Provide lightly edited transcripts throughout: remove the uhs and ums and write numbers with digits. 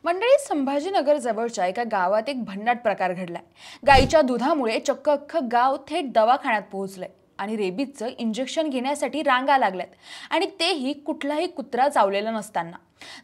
मंडळी, संभाजीनगर जवळच्या एका गावात एक भन्नाट प्रकार घडलाय। गायीच्या दुधामुळे चक्क अख्खं गाव थेट दवाखान्यात पोहोचलंय आणि रेबीजचं इंजेक्शन घेण्यासाठी रांगा लागल्यात आणि तेही कुठलाही कुत्रा चावलेला नसताना।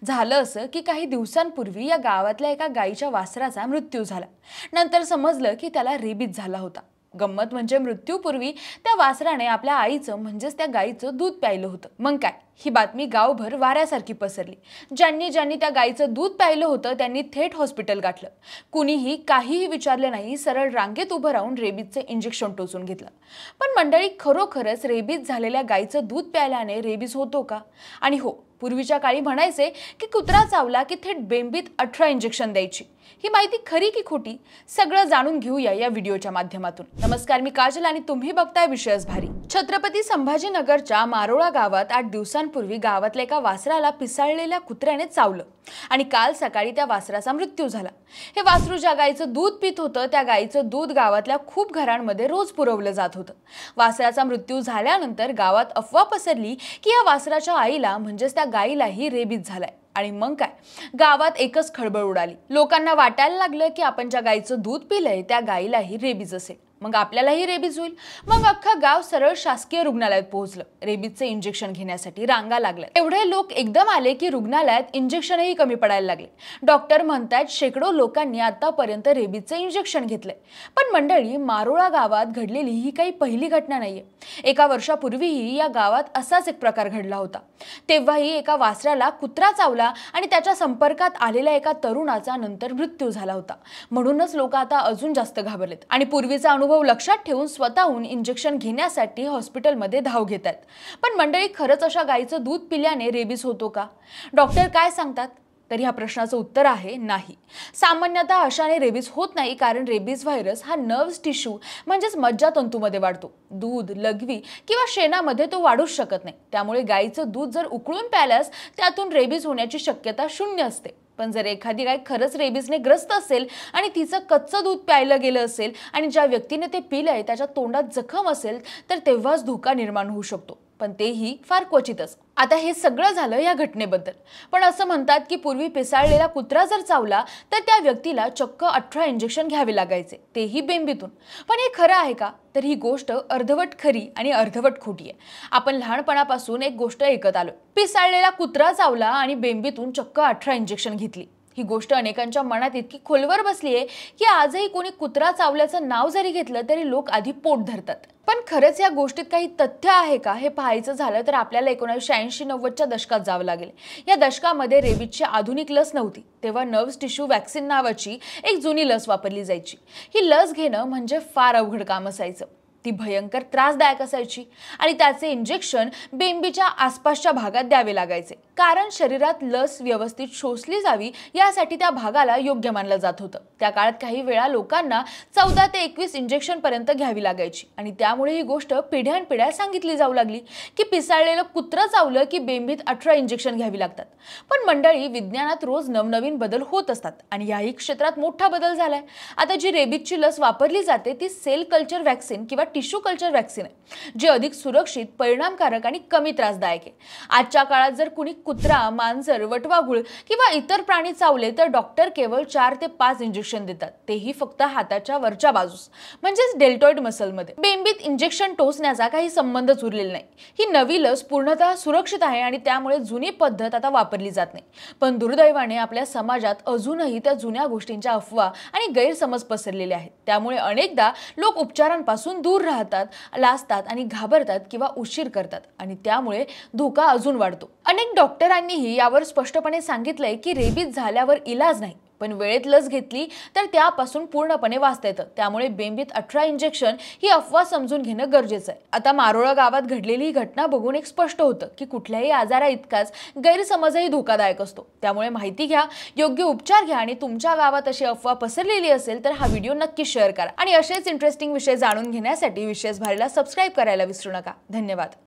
झालं असं की काही दिवसांपूर्वी या गावातल्या एका गायीच्या वासराचा मृत्यू झाला। नंतर समजलं की त्याला रेबीज झाला होता। गंमत म्हणजे मृत्यूपूर्वी त्या वासराने आपल्या आईचं म्हणजेच त्या गायीचं दूध प्यायलं होतं। मग काय, ही बातमी गावभर वाऱ्यासारखी पसरली। ज्यांनी त्या गायीचं दूध प्यायलं होतं त्यांनी थेट हॉस्पिटल गाठलं। कुणीही काहीही विचारलं नाही, सरळ रांगेत उभं राहून रेबीजचं इंजेक्शन टोचून घेतलं। पण मंडळी, खरोखरच रेबीज झालेल्या गायीचं दूध प्यायल्याने रेबीज होतो का? आणि हो, पूर्वीच्या काळी म्हणायचे की कुत्रा चावला की थेट बेंबीत 18 इंजेक्शन द्यायची। ही माहिती खरी की खोटी, सगळं जाणून घेऊया या व्हिडिओच्या माध्यमातून। नमस्कार, मी काजल आणि तुम्ही बघताय विशेष भारी। छत्रपती संभाजीनगरच्या मारोळा गावात 8 दिवसांपूर्वी गावातल्या एका वासराला पिसाळलेल्या कुत्र्याने चावलं आणि काल सकाळी त्या वासराचा मृत्यू झाला। हे वासरू ज्या गायीचं दूध पित होतं त्या गायीचं दूध गावातल्या खूप घरांमध्ये रोज पुरवलं जात होतं। वासराचा मृत्यू झाल्यानंतर गावात अफवा पसरली की या वासराच्या आईला म्हणजेच त्या गायीलाही रेबीज झालाय। आणि मग काय, गावात एकच खळबळ उडाली। लोकांना वाटायला लागलं की आपण ज्या गायीचं दूध पिलंय त्या गायीलाही रेबीज असेल, मग आपल्यालाही रेबीज होईल। मग अख्खा गाव सरळ शासकीय रुग्णालयात पोहोचलं। रेबीजचे इंजेक्शन घेण्यासाठी रांगा लागल्या। एवढे लोक एकदम आले की रुग्णालयात इंजेक्शनही कमी पडायला लागले। डॉक्टर म्हणतात शेकडो लोकांनी आतापर्यंत रेबीजचे इंजेक्शन घेतले। पण मंडळी, मारोळा गावात घडलेली ही काही पहिली घटना नाहीये। एका वर्षापूर्वीही या गावात असाच एक प्रकार घडला होता। तेव्हाही एका वासराला कुत्रा चावला आणि त्याच्या संपर्कात आलेल्या एका तरुणाचा नंतर मृत्यू झाला होता। म्हणूनच लोक आता अजून जास्त घाबरलेत आणि पूर्वीचा अनुभव लक्षात ठेवून स्वतःहून इंजेक्शन घेण्यासाठी हॉस्पिटलमध्ये धाव घेतात। पण मंडळी, खरंच अशा गायीचं दूध पिल्याने रेबीज होतो का? डॉक्टर काय सांगतात? तर ह्या प्रश्नाचं उत्तर आहे नाही। सामान्यतः अशाने रेबीज होत नाही, कारण रेबीज व्हायरस हा नर्व्स टिश्यू म्हणजेच मज्जातंतूमध्ये वाढतो। दूध, लघवी किंवा शेणामध्ये तो वाढूच शकत नाही। त्यामुळे गायीचं दूध जर उकळून प्यायल्यास त्यातून रेबीज होण्याची शक्यता 0 असते। पण जर एखादी गाय खरंच रेबीजने ग्रस्त असेल आणि तिचं कच्चं दूध प्यायलं गेलं असेल आणि ज्या व्यक्तीने ते पिलंय त्याच्या तोंडात जखम असेल तर तेव्हाच धोका निर्माण होऊ शकतो, पण तेही फार क्वचितच। आता हे सगळं झालं या घटनेबद्दल, पण असं म्हणतात की पूर्वी पिसाळलेला कुत्रा जर चावला तर त्या व्यक्तीला चक्क 18 इंजेक्शन घ्यावे लागायचे, तेही बेंबीतून। पण हे खरं आहे का? तर ही गोष्ट अर्धवट खरी आणि अर्धवट खोटी आहे। आपण लहानपणापासून एक गोष्ट ऐकत आलो, पिसाळलेला कुत्रा चावला आणि बेंबीतून चक्क 18 इंजेक्शन घेतली। ही गोष्ट अनेकांच्या मनात इतकी खोलवर बसली आहे की आजही कोणी कुत्रा चावल्याचं नाव जरी घेतलं तरी लोक आधी पोट धरतात। पण खरंच या गोष्टीत काही तथ्य आहे का हे पाहायचं झालं तर आपल्याला 1980-90च्या दशकात जावं लागेल। या दशकामध्ये रेबीजची आधुनिक लस नव्हती, तेव्हा नर्व्स टिश्यू वॅक्सिन नावाची एक जुनी लस वापरली जायची। ही लस घेणं म्हणजे फार अवघड काम असायचं। ती भयंकर त्रासदायक असायची आणि त्याचे इंजेक्शन बेंबीच्या आसपासच्या भागात द्यावे लागायचे, कारण शरीरात लस व्यवस्थित शोषली जावी यासाठी त्या भागाला योग्य मानलं जात होतं। त्या काळात काही वेळा लोकांना 14 ते 21 इंजेक्शन पर्यंत घ्यावी लागायची आणि त्यामुळे ही गोष्ट पिढ्यानपिढ्या सांगितली जाऊ लागली की पिसाळलेलं कुत्रं चावलं की बेंबीत 18 इंजेक्शन घ्यावी लागतात। पण मंडळी, विज्ञानात रोज नवनवीन बदल होत असतात आणि याही क्षेत्रात मोठा बदल झालाय। आता जी रेबीजची लस वापरली जाते ती सेल कल्चर वॅक्सिन किंवा टिश्यू कल्चर वॅक्सिन आहे, जे अधिक सुरक्षित, परिणामकारक आणि कमी त्रासदायक आहे। आजच्या काळात जर कुणी कुत्रा, मांजर, वटवाघूळ किंवा इतर प्राणी चावले तर डॉक्टर केवळ 4 ते 5 इंजेक्शन देतात, तेही फक्त हाताच्या वरच्या बाजूस म्हणजेच डेल्टॉइड मसलमध्ये। बेंबीत इंजेक्शन टोचण्याचा काही संबंधच उरलेला नाही। ही नवी लस पूर्णतः सुरक्षित आहे आणि त्यामुळे जुनी पद्धत आता वापरली जात नाही। पण दुर्दैवाने आपल्या समाजात अजूनही त्या जुन्या गोष्टींच्या अफवा आणि गैरसमज पसरलेले आहेत। त्यामुळे अनेकदा लोक उपचारांपासून दूर राहतात, लाजतात आणि घाबरतात किंवा उशीर करतात आणि त्यामुळे धोका अजून वाढतो। अनेक डॉक्टरांनीही यावर स्पष्टपणे सांगितलंय की रेबीज झाल्यावर इलाज नाही, पण वेळेत लस घेतली तर त्यापासून पूर्णपणे वाचता येतं। त्यामुळे बेंबीत 18 इंजेक्शन ही अफवा समजून घेणं गरजेचं आहे। आता मारोळा गावात घडलेली ही घटना बघून एक स्पष्ट होतं की कुठल्याही आजारा इतकाच गैरसमजही धोकादायक असतो। त्यामुळे माहिती घ्या, योग्य उपचार घ्या आणि तुमच्या गावात अशी अफवा पसरलेली असेल तर हा व्हिडिओ नक्की शेअर करा आणि असेच इंटरेस्टिंग विषय जाणून घेण्यासाठी विशेष भारीला सबस्क्राइब करायला विसरू नका। धन्यवाद।